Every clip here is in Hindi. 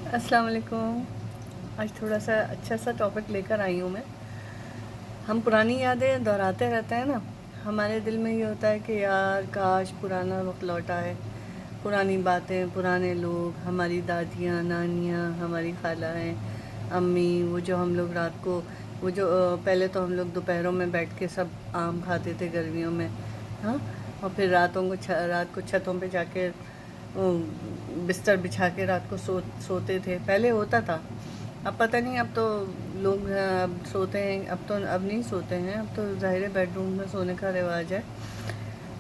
अस्सलाम वालेकुम। आज थोड़ा सा अच्छा सा टॉपिक लेकर आई हूँ मैं। हम पुरानी यादें दोहराते रहते हैं ना। हमारे दिल में ये होता है कि यार काश पुराना वक्त लौटा है। पुरानी बातें, पुराने लोग, हमारी दादियाँ, नानियाँ, हमारी खालाएँ, अम्मी, वो जो हम लोग रात को, वो जो पहले तो हम लोग दोपहरों में बैठ के सब आम खाते थे गर्मियों में। हाँ। और फिर रात को छतों पे जाके वो बिस्तर बिछा के रात को सोते थे। पहले होता था। अब पता नहीं, अब तो लोग अब सोते हैं, अब नहीं सोते हैं। अब तो ज़ाहिर है बेडरूम में सोने का रिवाज है।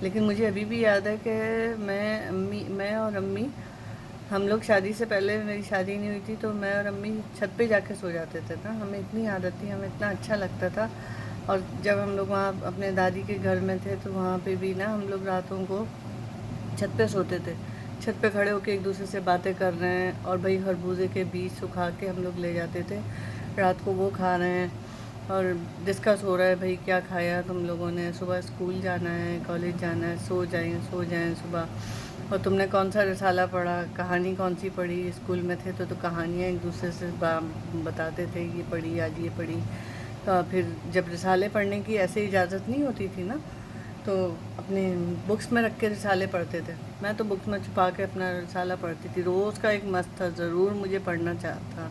लेकिन मुझे अभी भी याद है कि मैं और अम्मी, हम लोग शादी से पहले, मेरी शादी नहीं हुई थी तो मैं और अम्मी छत पे जाके सो जाते थे ना। हमें इतनी आदत थी, हमें इतना अच्छा लगता था। और जब हम लोग वहाँ अपने दादी के घर में थे तो वहाँ पे भी ना हम लोग रातों को छत पे सोते थे। छत पे खड़े होके एक दूसरे से बातें कर रहे हैं, और भाई खरबूजे के बीज सुखा के हम लोग ले जाते थे। रात को वो खा रहे हैं और डिस्कस हो रहा है, भाई क्या खाया तुम लोगों ने, सुबह स्कूल जाना है, कॉलेज जाना है, सो जाएं सुबह। और तुमने कौन सा रिसाला पढ़ा, कहानी कौन सी पढ़ी। स्कूल में थे तो कहानियाँ एक दूसरे से बताते थे, ये पढ़ी आज, ये पढ़ी। तो फिर जब रिसाले पढ़ने की ऐसे इजाज़त नहीं होती थी ना, तो अपने बुक्स में रख के रिसाले पढ़ते थे। मैं तो बुक्स में छुपा के अपना रिसाला पढ़ती थी। रोज़ का एक मस्त था, ज़रूर मुझे पढ़ना चाहता।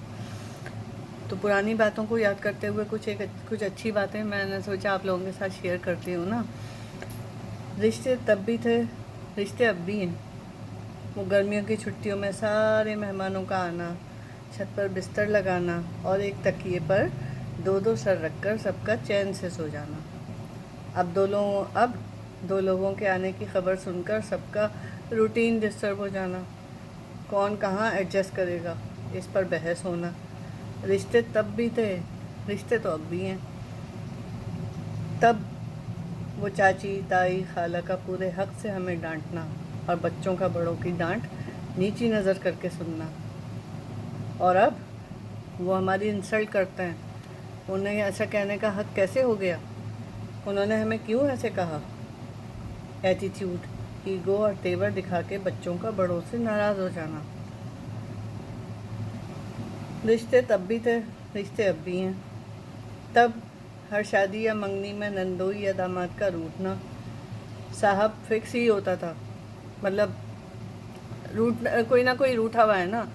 तो पुरानी बातों को याद करते हुए कुछ अच्छी बातें मैंने सोचा आप लोगों के साथ शेयर करती हूँ ना। रिश्ते तब भी थे, रिश्ते अब भी हैं। वो गर्मियों की छुट्टियों में सारे मेहमानों का आना, छत पर बिस्तर लगाना और एक तकिए पर दो दो सर रखकर सबका चैन से सो जाना। अब दो लोगों के आने की खबर सुनकर सबका रूटीन डिस्टर्ब हो जाना। कौन कहाँ एडजस्ट करेगा, इस पर बहस होना। रिश्ते तब भी थे, रिश्ते तो अब भी हैं। तब वो चाची, ताई, खाला का पूरे हक से हमें डांटना, और बच्चों का बड़ों की डांट नीची नज़र करके सुनना। और अब वो हमारी इंसल्ट करते हैं। उन्हें ऐसा कहने का हक कैसे हो गया, उन्होंने हमें क्यों ऐसे कहा। एटीट्यूड, ईगो और तेवर दिखा के बच्चों का बड़ों से नाराज़ हो जाना। रिश्ते तब भी थे, रिश्ते अब भी हैं। तब हर शादी या मंगनी में नंदोई या दामाद का रूठना साहब फिक्स ही होता था। मतलब रूठ, कोई ना कोई रूठा हुआ है ना।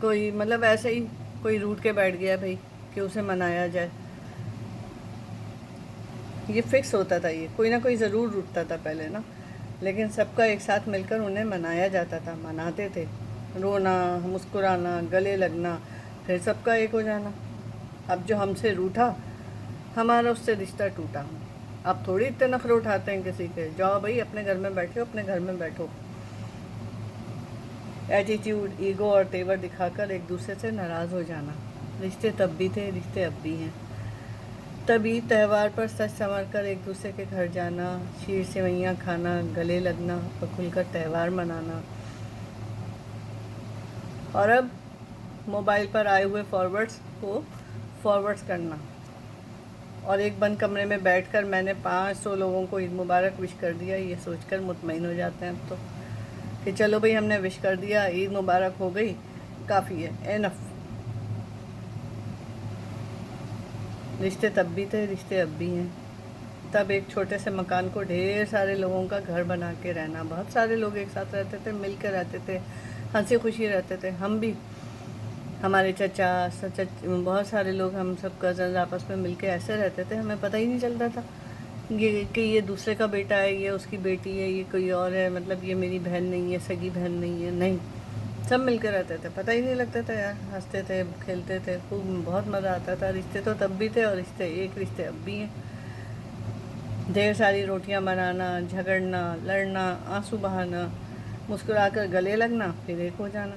कोई मतलब ऐसे ही कोई रूठ के बैठ गया भाई कि उसे मनाया जाए। ये फिक्स होता था, ये कोई ना कोई ज़रूर रूठता था पहले ना। लेकिन सबका एक साथ मिलकर उन्हें मनाया जाता था, मनाते थे। रोना, मुस्कुराना, गले लगना, फिर सबका एक हो जाना। अब जो हमसे रूठा, हमारा उससे रिश्ता टूटा। अब थोड़ी इतने नखरे उठाते हैं किसी के, जाओ भाई अपने घर में बैठो, अपने घर में बैठो। एटीट्यूड, ईगो और तेवर दिखाकर एक दूसरे से नाराज़ हो जाना। रिश्ते तब भी थे, रिश्ते अब भी हैं। तभी त्यौहार पर सच संवर कर एक दूसरे के घर जाना, शीर सेवइयाँ खाना, गले लगना और खुलकर त्यौहार मनाना। और अब मोबाइल पर आए हुए फॉरवर्ड्स को फॉरवर्ड्स करना, और एक बंद कमरे में बैठकर मैंने 500 लोगों को ईद मुबारक विश कर दिया, ये सोचकर मुतमईन हो जाते हैं अब तो कि चलो भाई हमने विश कर दिया, ईद मुबारक हो गई, काफ़ी है, एनफ। रिश्ते तब भी थे, रिश्ते अब भी हैं। तब एक छोटे से मकान को ढेर सारे लोगों का घर बना के रहना, बहुत सारे लोग एक साथ रहते थे, मिल कर रहते थे, हंसी खुशी रहते थे। हम भी, हमारे चचा बहुत सारे लोग, हम सब कज़न आपस में मिल के ऐसे रहते थे, हमें पता ही नहीं चलता था ये कि ये दूसरे का बेटा है, ये उसकी बेटी है, ये कोई और है, मतलब ये मेरी बहन नहीं है, सगी बहन नहीं है, नहीं। सब मिलकर रहते थे, पता ही नहीं लगता था यार, हंसते थे, खेलते थे, खूब बहुत मज़ा आता था। रिश्ते तो तब भी थे और रिश्ते अब भी हैं। ढेर सारी रोटियां बनाना, झगड़ना, लड़ना, आंसू बहाना, मुस्कुराकर गले लगना, फिर एक हो जाना।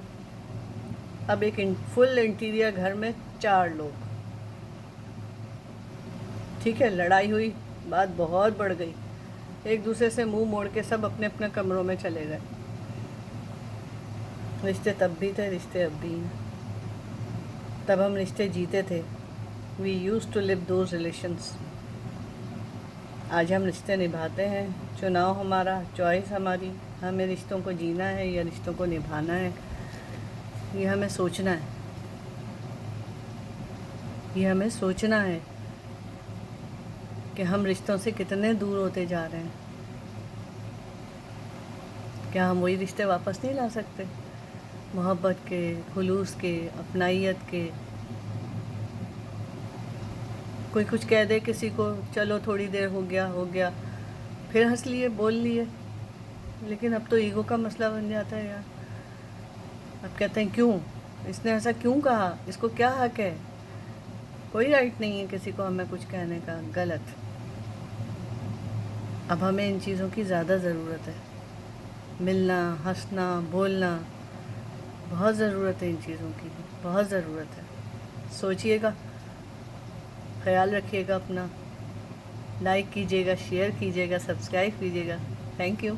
अब एक फुल इंटीरियर घर में 4 लोग, ठीक है, लड़ाई हुई, बात बहुत बढ़ गई, एक दूसरे से मुंह मोड़ के सब अपने अपने कमरों में चले गए। रिश्ते तब भी थे, रिश्ते अब भी हैं। तब हम रिश्ते जीते थे, we use to live those relations. आज हम रिश्ते निभाते हैं, चुनाव हमारा, चॉइस हमारी। हमें रिश्तों को जीना है या रिश्तों को निभाना है, ये हमें सोचना है। ये हमें सोचना है कि हम रिश्तों से कितने दूर होते जा रहे हैं। क्या हम वही रिश्ते वापस नहीं ला सकते, मोहब्बत के, खुलूस के, अपनाइयत के। कोई कुछ कह दे किसी को, चलो थोड़ी देर हो गया, फिर हंस लिए, बोल लिए, लेकिन अब तो ईगो का मसला बन जाता है यार। अब कहते हैं क्यों, इसने ऐसा क्यों कहा, इसको क्या हक है। कोई राइट नहीं है किसी को हमें कुछ कहने का, गलत। अब हमें इन चीज़ों की ज़्यादा ज़रूरत है, मिलना, हंसना, बोलना, बहुत ज़रूरत है इन चीज़ों की, बहुत ज़रूरत है। सोचिएगा, ख्याल रखिएगा अपना, लाइक कीजिएगा, शेयर कीजिएगा, सब्सक्राइब कीजिएगा। Thank you.